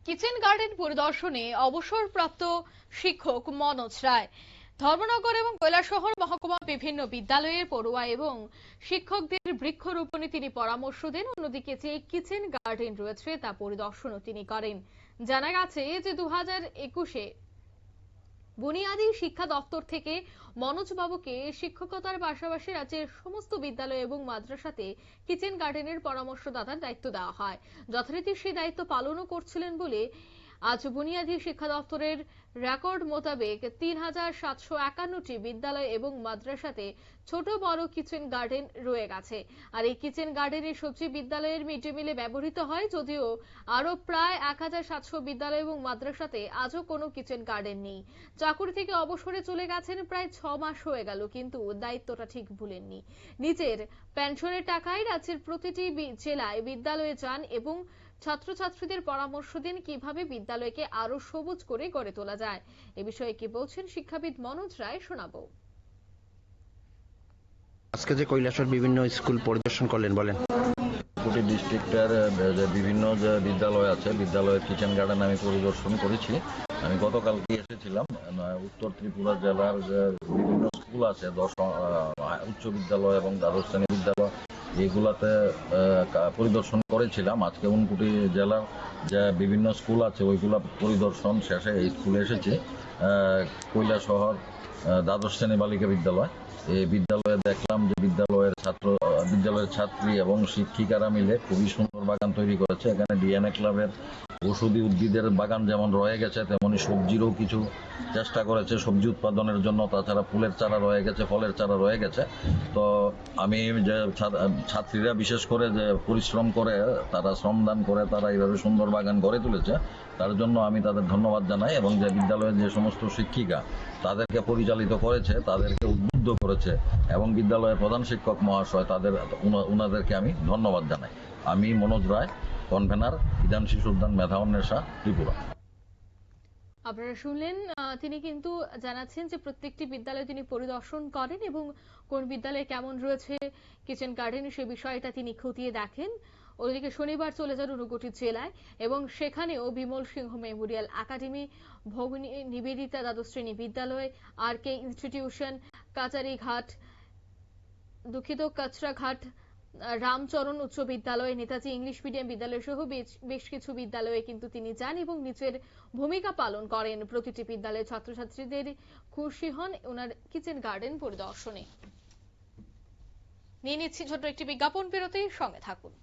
Kitchen garden পরিদর্শনে অবসরপ্রাপ্ত শিক্ষক মনোজ রায়। ধর্মনগর এবং কৈলাসহর মহকুমা বিভিন্ন বিদ্যালয়ের পড়ুয়া এবং শিক্ষকদের বৃক্ষরোপণে তিনি পরামর্শ দেন। অন্যদিকে যে কিচেন গার্ডেন রয়েছে তা পরিদর্শনও তিনি করেন। জানা গেছে যে 2021-এ বুনিয়াদী শিক্ষা দপ্তর থেকে মনোজ বাবুকে শিক্ষকতার পাশাপাশি রাজ্যের সমস্ত বিদ্যালয় এবং মাদ্রাসাতে কিচেন গার্ডেনের পরামর্শদাতার দায়িত্ব দেওয়া হয়। যথারীতি সেই দায়িত্ব পালনও করছিলেন বলে আজ বুনিয়াদী শিক্ষা দপ্তরের রেকর্ড মোতাবেক 3751টি বিদ্যালয় এবং মাদ্রাসাতে ছোট বড় কিচেন গার্ডেন রয়ে গেছে। আর এই কিচেন গার্ডেনের সবজি বিদ্যালয়ের মিড ডে মিলে ব্যবহৃত হয়, যদিও আরো প্রায় 1700 বিদ্যালয় এবং মাদ্রাসাতে আজও কোনো কিচেন গার্ডেন নেই। চাকুরি থেকে অবসরে চলে গেছেন প্রায় 6 মাস হয়ে গেল, কিন্তু দায়িত্বটা ঠিক ভুলেননি। নিজের পেনশনের টাকায় রাজ্যের প্রতিটি জেলায় বিদ্যালয়ে যান এবং ছাত্রছাত্রীদের পরামর্শ দেন কিভাবে বিদ্যালয়কে আরো সবুজ করে গড়ে তোলা যায়। এ বিষয়ে কি বলছেন শিক্ষাবিদ মনোজ রায়, শোনাবো। আজকে যে কৈলাসহর বিভিন্ন স্কুল পরিদর্শন করলেন, বলেন। কোটি ডিস্ট্রিক্টের যে বিভিন্ন যে বিদ্যালয় আছে, বিদ্যালয়ের কিচেন গার্ডেন আমি পরিদর্শন করেছি। আমি গতকালকে এসেছিলাম। উত্তর ত্রিপুরা জেলার যে বিভিন্ন স্কুল আছে, উচ্চ বিদ্যালয় এবং দ্বাদশ শ্রেণী বিদ্যালয়, এইগুলাতে পরিদর্শন করেছিলাম। আজকে ঊনকোটি জেলার যে বিভিন্ন স্কুল আছে ওইগুলা পরিদর্শন শেষে এই স্কুলে এসেছি। কৈলাসহর দ্বাদশ শ্রেণী বালিকা বিদ্যালয়, এই বিদ্যালয়ে দেখলাম যে বিদ্যালয়ের ছাত্রী এবং শিক্ষিকারা মিলে খুবই সুন্দর বাগান তৈরি করেছে। এখানে ডিএনএ ক্লাবের ঔষধি উদ্ভিদের বাগান যেমন রয়ে গেছে, তেমনি সবজিরও কিছু চেষ্টা করেছে সবজি উৎপাদনের জন্য। তাছাড়া ফুলের চারা রয়ে গেছে, ফলের চারা রয়ে গেছে। তো আমি যে ছাত্রীরা বিশেষ করে যে পরিশ্রম করে, তারা শ্রমদান করে, তারা এইভাবে সুন্দর বাগান গড়ে তুলেছে, তার জন্য আমি তাদের ধন্যবাদ জানাই। এবং যে বিদ্যালয়ের যে সমস্ত শিক্ষিকা তাদেরকে পরিচালিত করেছে, তাদেরকে উদ্বুদ্ধ করেছে, এবং বিদ্যালয়ের প্রধান শিক্ষক মহাশয় উনাদেরকে আমি ধন্যবাদ জানাই। আমি মনোজ রায়, কনভেনার, বিধান শিশু উদ্যান মেধা অন্বেষা, ত্রিপুরা। আপনারা শুনলেন, তিনি কিন্তু জানাচ্ছেন যে প্রত্যেকটি বিদ্যালয় তিনি পরিদর্শন করেন এবং কোন বিদ্যালয়ে কেমন রয়েছে কিচেন গার্ডেন সে বিষয়টা তিনি খতিয়ে দেখেন। ওদিকে শনিবার চলে যান ঊনকোটি জেলায় এবং সেখানেও বিমল সিংহ মেমোরিয়াল একাডেমি, ভগিনী নিবেদিতা দ্বাদশ শ্রেণী বিদ্যালয়, RK ইনস্টিটিউশন, কাছড়াঘাট, রামচরণ উচ্চ বিদ্যালয়, নেতাজি ইংলিশ মিডিয়াম বিদ্যালয় সহ বেশ কিছু বিদ্যালয়ে কিন্তু তিনি যান এবং নিজের ভূমিকা পালন করেন। প্রতিটি বিদ্যালয়ের ছাত্রছাত্রীদের খুশি হন ওনার কিচেন গার্ডেন পরিদর্শনে। নিয়ে নিচ্ছি ছোট্ট একটি বিজ্ঞাপন বিরতি, সঙ্গে থাকুন।